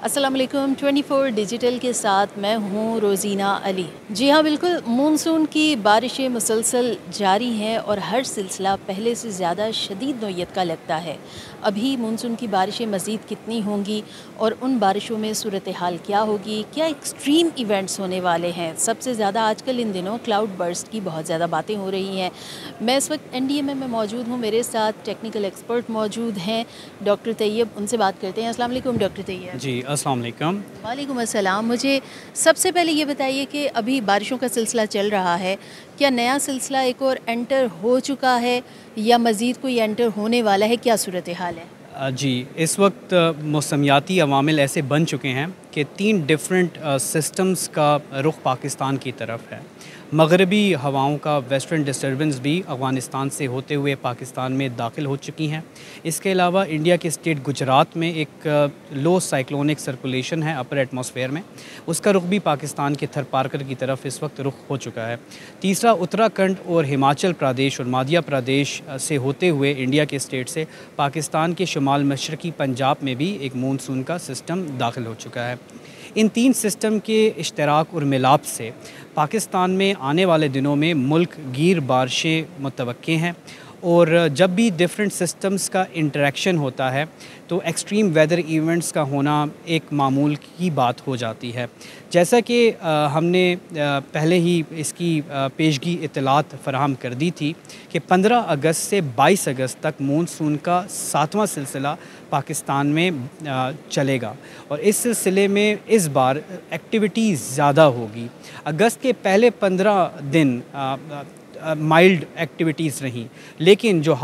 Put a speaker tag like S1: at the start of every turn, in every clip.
S1: अस्सलाम वालेकुम 24 डिजिटल के साथ मैं हूँ रोज़ीना अली। जी हाँ, बिल्कुल मानसून की बारिशें मुसलसल जारी हैं और हर सिलसिला पहले से ज़्यादा शदीद नौयत का लगता है। अभी मानसून की बारिशें मज़ीद कितनी होंगी और उन बारिशों में सूरत हाल क्या होगी, क्या एक्सट्रीम इवेंट्स होने वाले हैं। सबसे ज़्यादा आजकल इन दिनों क्लाउड बर्स्ट की बहुत ज़्यादा बातें हो रही हैं। मैं इस वक्त NDMA में मौजूद हूँ, मेरे साथ टेक्निकल एक्सपर्ट मौजूद हैं डॉक्टर तैयब। उनसे बात करते हैं। अस्सलाम वालेकुम डॉक्टर तैयब।
S2: जी, अस्सलाम वालेकुम।
S1: वालेकुम अस्सलाम। मुझे सबसे पहले ये बताइए कि अभी बारिशों का सिलसिला चल रहा है, क्या नया सिलसिला एक और एंटर हो चुका है या मज़ीद कोई एंटर होने वाला है, क्या सूरत हाल है?
S2: जी, इस वक्त मौसमियाती अवामिल ऐसे बन चुके हैं कि 3 डिफरेंट सिस्टम्स का रुख पाकिस्तान की तरफ है। मगरबी हवाओं का वेस्टर्न डिस्टर्बेंस भी अफ़गानिस्तान से होते हुए पाकिस्तान में दाखिल हो चुकी हैं। इसके अलावा इंडिया के स्टेट गुजरात में एक लो साइक्लोनिक सर्कुलेशन है अपर एटमॉस्फेयर में, उसका रुख भी पाकिस्तान के थरपारकर की तरफ इस वक्त रुख हो चुका है। तीसरा, उत्तराखंड और हिमाचल प्रदेश और मध्य प्रदेश से होते हुए इंडिया के स्टेट से पाकिस्तान के शुमाल मशरक़ी पंजाब में भी एक मानसून का सिस्टम दाखिल हो चुका है। इन 3 सिस्टम के इश्तराक और मिलाप से पाकिस्तान में आने वाले दिनों में मुल्क गिर बारिशें मुतवक्के हैं और जब भी डिफरेंट सिस्टम्स का इंटरेक्शन होता है तो एक्सट्रीम वेदर इवेंट्स का होना एक मामूल की बात हो जाती है। जैसा कि हमने पहले ही इसकी पेशगी इत्तलात फराहम कर दी थी कि 15 अगस्त से 22 अगस्त तक मानसून का 7वां सिलसिला पाकिस्तान में चलेगा और इस सिलसिले में इस बार एक्टिविटी ज़्यादा होगी। अगस्त के पहले 15 दिन माइल्ड एक्टिविटीज़ रहीं, लेकिन जो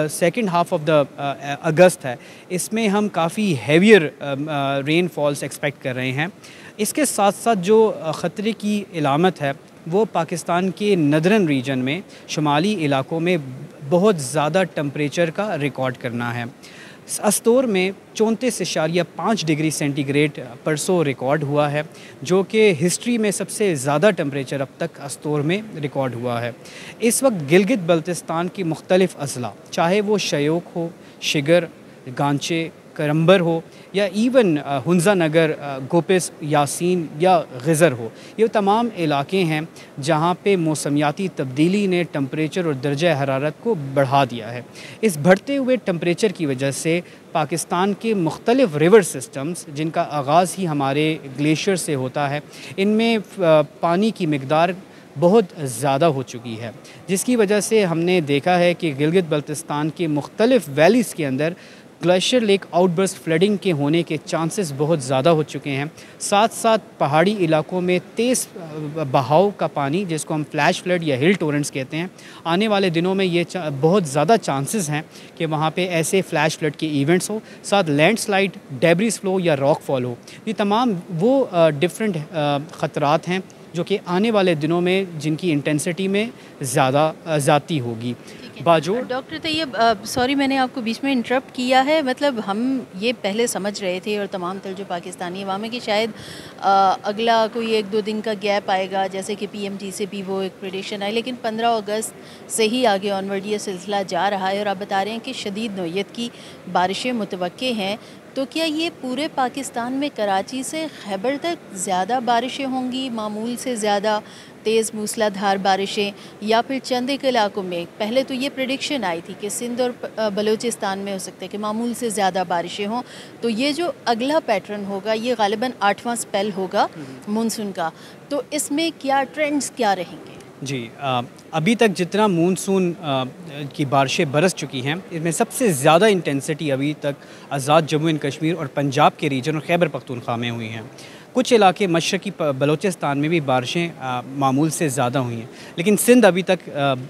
S2: सेकंड हाफ ऑफ द अगस्त है, इसमें हम काफ़ी हैवियर रेनफॉल्स एक्सपेक्ट कर रहे हैं। इसके साथ साथ जो ख़तरे की इलामत है वो पाकिस्तान के नदरन रीजन में शुमाली इलाकों में बहुत ज़्यादा टेम्परेचर का रिकॉर्ड करना है। अस्तोर में 34.5 डिग्री सेंटीग्रेड परसों रिकॉर्ड हुआ है, जो कि हिस्ट्री में सबसे ज़्यादा टेम्परेचर अब तक अस्तोर में रिकॉर्ड हुआ है। इस वक्त गिलगित बल्तिस्तान की मुख्तलिफ़ अज़ला, चाहे वो शयोक हो, शिगर, गांचे, करम्बर हो या इवन हुंजा नगर, गोपिस, यासीन या गज़र हो, ये तमाम इलाके हैं जहाँ पे मौसमियाती तब्दीली ने टेम्परेचर और दर्जा हरारत को बढ़ा दिया है। इस बढ़ते हुए टेम्परेचर की वजह से पाकिस्तान के मुख्तलिफ़ रिवर सिस्टम्स, जिनका आगाज़ ही हमारे ग्लेशियर से होता है, इनमें पानी की मिक़दार बहुत ज़्यादा हो चुकी है, जिसकी वजह से हमने देखा है कि गिलगित बल्तिस्तान के मुख्तलिफ़ वैलीज़ के अंदर ग्लेशियर लेक आउटबर्स्ट फ्लडिंग के होने के चांसेस बहुत ज़्यादा हो चुके हैं। साथ साथ पहाड़ी इलाकों में तेज़ बहाव का पानी, जिसको हम फ्लैश फ्लड या हिल टोरेंट्स कहते हैं, आने वाले दिनों में ये बहुत ज़्यादा चांसेस हैं कि वहाँ पे ऐसे फ्लैश फ्लड के इवेंट्स हो, साथ लैंडस्लाइड, डेब्रिस फ्लो या रॉक फॉल हो। ये तमाम वो डिफरेंट ख़तरात हैं जो कि आने वाले दिनों में जिनकी इंटेंसिटी में ज़्यादती होगी। बाजोड़
S1: डॉक्टर तैयब, सॉरी मैंने आपको बीच में इंटरप्ट किया है। मतलब हम ये पहले समझ रहे थे और तमाम तर जो पाकिस्तानी अवाम है कि शायद अगला कोई 1-2 दिन का गैप आएगा, जैसे कि PMT से भी वो एक प्रेडिक्शन आई, लेकिन 15 अगस्त से ही आगे ऑनवर्ड ये सिलसिला जा रहा है और आप बता रहे हैं कि शदीद नौयत की बारिशें मुतवक्के हैं। तो क्या ये पूरे पाकिस्तान में कराची से खैबर तक ज़्यादा बारिशें होंगी, मामूल से ज़्यादा तेज़ मूसलाधार बारिशें, या फिर चंद एक इलाकों में? पहले तो ये प्रेडिक्शन आई थी कि सिंध और बलूचिस्तान में हो सकता है कि मामूल से ज़्यादा बारिशें हों। तो ये जो अगला पैटर्न होगा ये ग़ालिबन 8वां स्पेल होगा मानसून का, तो इसमें क्या ट्रेंड्स क्या रहेंगे?
S2: जी, अभी तक जितना मानसून की बारिशें बरस चुकी हैं, इसमें सबसे ज़्यादा इंटेंसिटी अभी तक आज़ाद जम्मू एंड कश्मीर और पंजाब के रीजन और खैबर पख्तूनख्वा में हुई हैं। कुछ इलाके मशरक़ी बलूचिस्तान में भी बारिशें मामूल से ज़्यादा हुई हैं, लेकिन सिंध अभी तक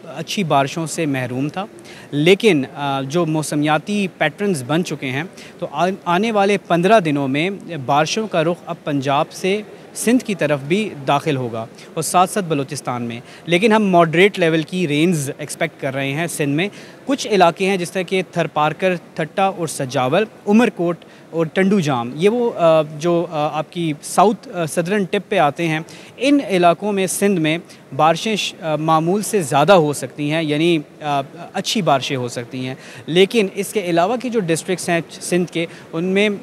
S2: अच्छी बारिशों से महरूम था। लेकिन जो मौसमियाती पैटर्न्स बन चुके हैं, तो आने वाले 15 दिनों में बारिशों का रुख अब पंजाब से सिंध की तरफ भी दाखिल होगा और साथ साथ बलूचिस्तान में। लेकिन हम मॉडरेट लेवल की रेंज एक्सपेक्ट कर रहे हैं सिंध में। कुछ इलाके हैं जिस तरह के थरपारकर, ठट्टा और सजावल, उमरकोट और टंडू जाम, ये वो जो आपकी साउथ सदर्न टिप पे आते हैं, इन इलाकों में सिंध में बारिशें मामूल से ज़्यादा हो सकती हैं, यानी अच्छी बारिशें हो सकती हैं। लेकिन इसके अलावा की जो डिस्ट्रिक्ट्स हैं सिंध के, उनमें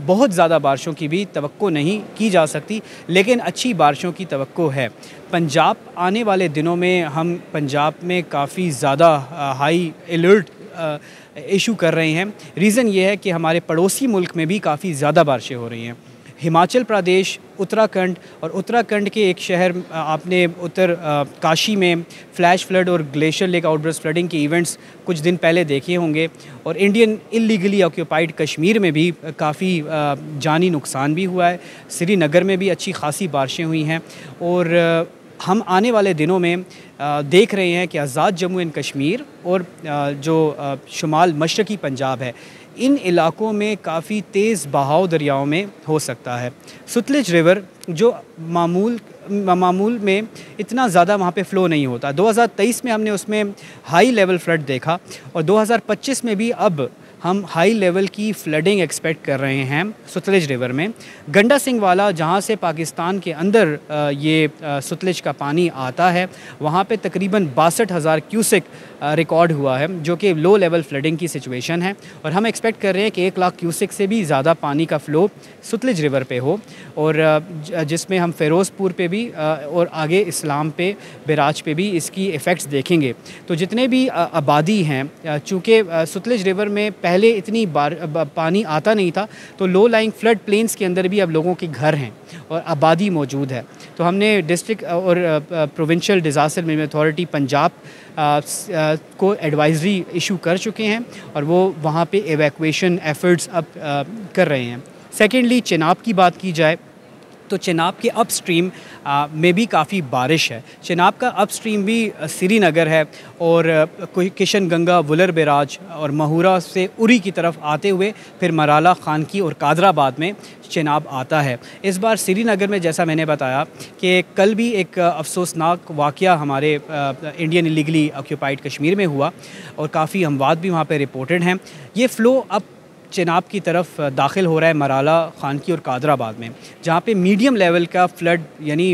S2: बहुत ज़्यादा बारिशों की भी तवक्को नहीं की जा सकती, लेकिन अच्छी बारिशों की तवक्को है। पंजाब आने वाले दिनों में हम पंजाब में काफ़ी ज़्यादा हाई अलर्ट इशू कर रहे हैं। रीज़न ये है कि हमारे पड़ोसी मुल्क में भी काफ़ी ज़्यादा बारिशें हो रही हैं। हिमाचल प्रदेश, उत्तराखंड और उत्तराखंड के एक शहर आपने उत्तर काशी में फ्लैश फ्लड और ग्लेशियर लेक आउटबर्स्ट फ्लडिंग के इवेंट्स कुछ दिन पहले देखे होंगे। और इंडियन इलीगली ऑक्यूपाइड कश्मीर में भी काफ़ी जानी नुकसान भी हुआ है। श्रीनगर में भी अच्छी खासी बारिशें हुई हैं। और हम आने वाले दिनों में देख रहे हैं कि आज़ाद जम्मू एंड कश्मीर और जो शुमाल मशरक़ी पंजाब है, इन इलाकों में काफ़ी तेज़ बहाव दरियाओं में हो सकता है। सतलुज रिवर जो मामूल में इतना ज़्यादा वहाँ पे फ़्लो नहीं होता। 2023 में हमने उसमें हाई लेवल फ्लड देखा और 2025 में भी अब हम हाई लेवल की फ्लडिंग एक्सपेक्ट कर रहे हैं सतलुज रिवर में। गंडा सिंह वाला, जहाँ से पाकिस्तान के अंदर ये सतलुज का पानी आता है, वहाँ पे तकरीबन 62,000 क्यूसेक रिकॉर्ड हुआ है, जो कि लो लेवल फ्लडिंग की सिचुएशन है। और हम एक्सपेक्ट कर रहे हैं कि 1 लाख क्यूसेक से भी ज़्यादा पानी का फ़्लो सतलुज रिवर पे हो, और जिसमें हम फ़िरोज़पुर पे भी और आगे इस्लाम पे, बिराज पे भी इसकी इफ़ेक्ट्स देखेंगे। तो जितने भी आबादी हैं, चूँकि सतलुज रिवर में पहले इतनी पानी आता नहीं था, तो लो लाइंग फ्लड प्लेन्स के अंदर भी अब लोगों के घर हैं और आबादी मौजूद है। तो हमने डिस्ट्रिक्ट और provincial disaster management authority Punjab को एडवाइजरी इशू कर चुके हैं और वो वहाँ पे एवैक्यूएशन एफर्ट्स अब कर रहे हैं। सेकेंडली, चिनाब की बात की जाए तो चिनाब के अपस्ट्रीम में भी काफ़ी बारिश है। चिनाब का अपस्ट्रीम भी श्रीनगर है और किशन गंगा, वुलर बिराज और महूरा से उरी की तरफ आते हुए फिर मराला, खानकी और कादराबाद में चिनाब आता है। इस बार श्रीनगर में, जैसा मैंने बताया कि कल भी एक अफसोसनाक वाक़या हमारे इंडियन इलीगली ऑक्यूपाइड कश्मीर में हुआ और काफ़ी अमवात भी वहाँ पे रिपोर्टेड हैं। ये फ़्लो अब चिनाब की तरफ दाखिल हो रहा है मराला, खानकी और कादराबाद में, जहाँ पे मीडियम लेवल का फ्लड यानी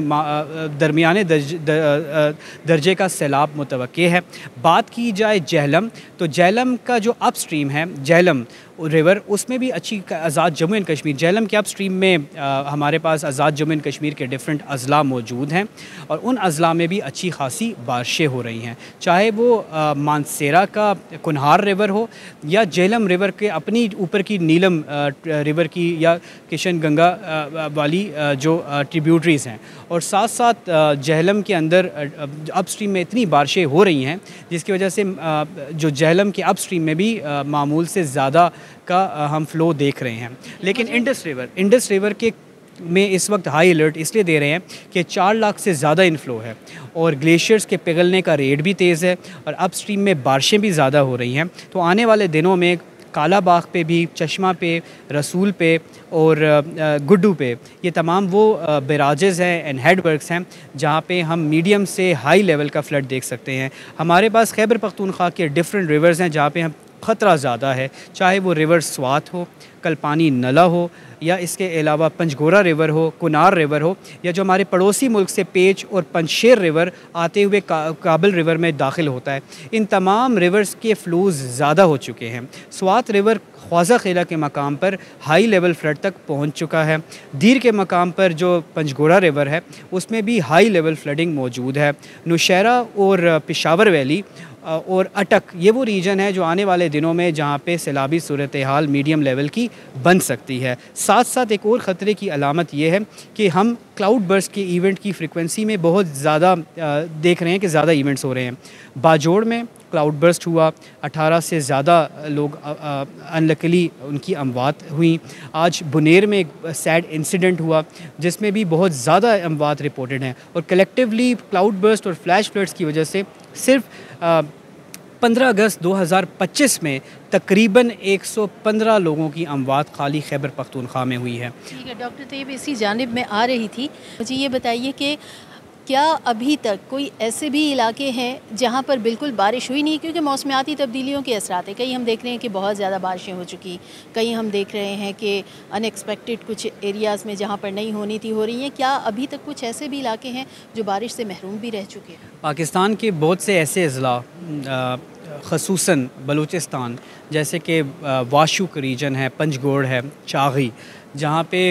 S2: दरमियाने दर्जे का सैलाब मुतवक्के है। बात की जाए जेहलम, तो जेहलम का जो अपस्ट्रीम है, जेहलम रिवर, उसमें भी अच्छी आज़ाद जम्मू एंड कश्मीर, जेहलम के अपस्ट्रीम में हमारे पास आज़ाद जम्मू एंड कश्मीर के डिफरेंट अज़ला मौजूद हैं और उन अज़ला में भी अच्छी खासी बारिशें हो रही हैं। चाहे वो मानसेरा का कुनहार रिवर हो या जेहलम रिवर के अपनी ऊपर की नीलम रिवर की या किशन गंगा वाली जो ट्रिब्यूटरीज़ हैं। और साथ साथ जेहलम के अंदर अपस्ट्रीम में इतनी बारिशें हो रही हैं जिसकी वजह से जो जेहलम के अपस्ट्रीम में भी मामूल से ज़्यादा का हम फ़्लो देख रहे हैं। लेकिन इंडस रिवर के में इस वक्त हाई अलर्ट इसलिए दे रहे हैं कि 4 लाख से ज़्यादा इनफ्लो है और ग्लेशियर्स के पिघलने का रेट भी तेज़ है और अपस्ट्रीम में बारिशें भी ज़्यादा हो रही हैं। तो आने वाले दिनों में कालाबाग पे भी, चश्मा पे, रसूल पे और गुड्डू पे, ये तमाम वो बैराजेज़ हैं एंड हेडवर्क्स हैं जहाँ पे हम मीडियम से हाई लेवल का फ्लड देख सकते हैं। हमारे पास खैबर पख्तूनख्वा के डिफरेंट रिवर्स हैं जहाँ पे हम ख़तरा ज़्यादा है, चाहे वो रिवर स्वात हो, कलपानी नला हो या इसके अलावा पंजगोरा रिवर हो, कुनार रिवर हो, या जो हमारे पड़ोसी मुल्क से पेच और पंजशेर रिवर आते हुए काबल रिवर में दाखिल होता है। इन तमाम रिवर्स के फ्लोज़ ज़्यादा हो चुके हैं। स्वात रिवर ख्वाजा खेला के मकाम पर हाई लेवल फ्लड तक पहुंच चुका है। दीर के मकाम पर जो पंजगोरा रिवर है उसमें भी हाई लेवल फ्लडिंग मौजूद है। नौशहरा और पेशावर वैली और अटक, ये वो रीजन है जो आने वाले दिनों में जहाँ पे सैलाबी सूरत हाल मीडियम लेवल की बन सकती है। साथ साथ एक और ख़तरे की अलामत ये है कि हम क्लाउड बर्स्ट के इवेंट की फ्रिक्वेंसी में बहुत ज़्यादा देख रहे हैं कि ज़्यादा इवेंट्स हो रहे हैं। बाजोड़ में क्लाउड बर्स्ट हुआ, 18 से ज़्यादा लोग अनलकीली उनकी अमवात हुई। आज बुनेर में एक सैड इंसिडेंट हुआ जिसमें भी बहुत ज़्यादा अमवात रिपोर्टेड हैं और कलेक्टिवली क्लाउड बर्स्ट और फ्लैश फ्लड्स की वजह से सिर्फ 15 अगस्त 2025 में तकरीबन 115 लोगों की अमवात खाली खैबर पख्तूनख्वा में हुई है।
S1: ठीक है डॉक्टर तैयब, इसी जानिब में आ रही थी। मुझे ये बताइए कि क्या अभी तक कोई ऐसे भी इलाके हैं जहाँ पर बिल्कुल बारिश हुई नहीं, क्योंकि मौसमियाती तब्दीलियों के असरात हैं। कहीं हम देख रहे हैं कि बहुत ज़्यादा बारिशें हो चुकी, कहीं हम देख रहे हैं कि अनएक्सपेक्टेड कुछ एरियाज़ में जहाँ पर नहीं होनी थी हो रही हैं। क्या अभी तक कुछ ऐसे भी इलाके हैं जो बारिश से महरूम भी रह चुके हैं?
S2: पाकिस्तान के बहुत से ऐसे अज़ला ख़ुसूसन बलूचिस्तान जैसे कि वाशुक रीजन है, पंजगोड़ है, चागी, जहाँ पे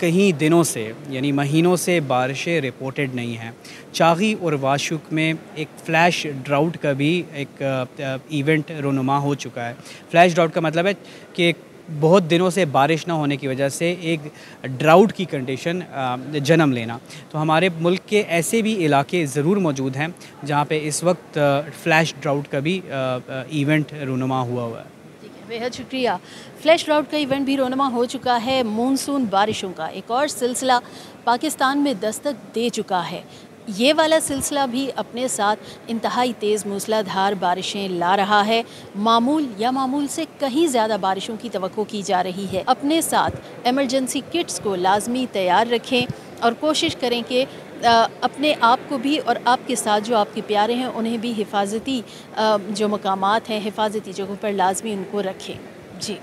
S2: कई दिनों से यानी महीनों से बारिशें रिपोर्टेड नहीं हैं। चागी और वाशुक में एक फ़्लैश ड्राउट का भी एक इवेंट रोनुमा हो चुका है। फ़्लैश ड्राउट का मतलब है कि बहुत दिनों से बारिश ना होने की वजह से एक ड्राउट की कंडीशन जन्म लेना। तो हमारे मुल्क के ऐसे भी इलाके ज़रूर मौजूद हैं जहाँ पे इस वक्त फ़्लैश ड्राउट का भी इवेंट रोनुमा हुआ है।
S1: ठीक है, बेहद शुक्रिया। फ्लैश ड्राउट का इवेंट भी रोनुमा हो चुका है। मानसून बारिशों का एक और सिलसिला पाकिस्तान में दस्तक दे चुका है। ये वाला सिलसिला भी अपने साथ इंतहाई तेज़ मूसलाधार बारिशें ला रहा है। मामूल या मामूल से कहीं ज़्यादा बारिशों की तवक्को की जा रही है। अपने साथ एमरजेंसी किट्स को लाजमी तैयार रखें और कोशिश करें कि अपने आप को भी और आपके साथ जो आपके प्यारे हैं उन्हें भी हिफाजती जो मकामात हैं, हिफाजती जगहों पर लाजमी उनको रखें। जी।